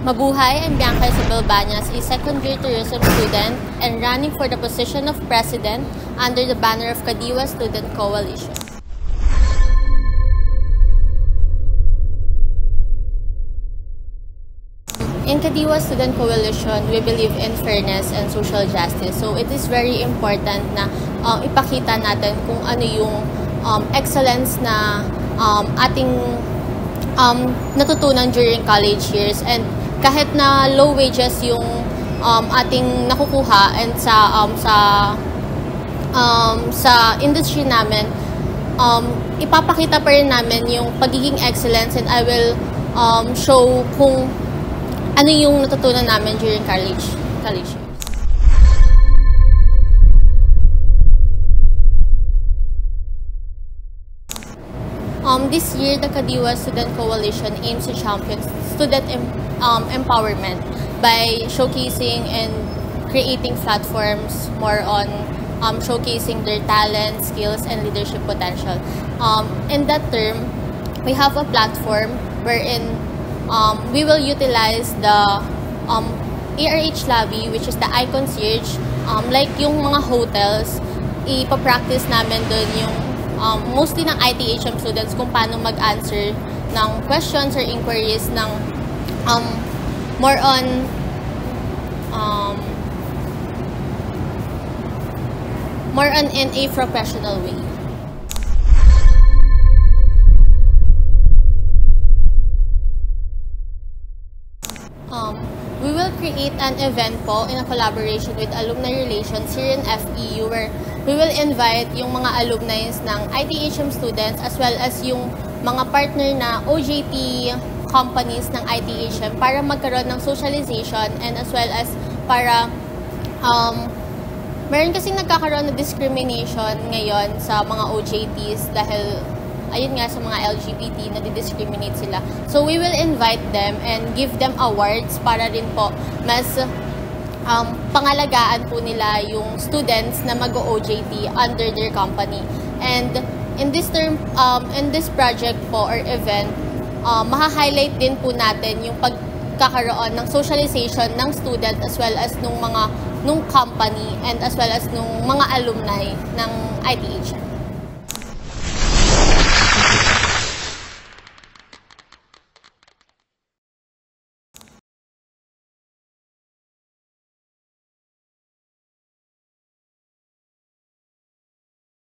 Mabuhay, I'm Bianca Isabel Banyas, a second-year tourism student and running for the position of president under the banner of Kadiwa Student Coalition. In Kadiwa Student Coalition, we believe in fairness and social justice. So it is very important na ipakita natin kung ano yung excellence na ating natutunan during college years, and kahit na low wages yung ating nakukuha and sa industry namin, ipapakita pa rin namin yung pagiging excellence, and I will show kung ano yung natutunan namin during college years. This year, the Kadiwa Student Coalition aims to champion student empowerment by showcasing and creating platforms more on showcasing their talent, skills, and leadership potential. In that term, we have a platform wherein we will utilize the ARH lobby, which is the iConcierge. Like yung mga hotels, ipapractice namin doon yung mostly ng ITHM students kung paano mag-answer ng questions or inquiries ng more on in a professional way. We will create an event po in a collaboration with Alumni Relations here in FEU, where we will invite yung mga alumni ng ITHM students as well as yung mga partner na OJT companies ng ITHM para magkaroon ng socialization, and as well as para meron kasing nagkakaroon ng discrimination ngayon sa mga OJTs dahil ayun nga sa mga LGBT na di-discriminate sila. So we will invite them and give them awards para rin po mas pangalagaan po nila yung students na mag-OJT under their company. And in this term, in this project po or event, maha-highlight din po natin yung pagkakaroon ng socialization ng student as well as nung company and as well as nung mga alumni ng ITHM.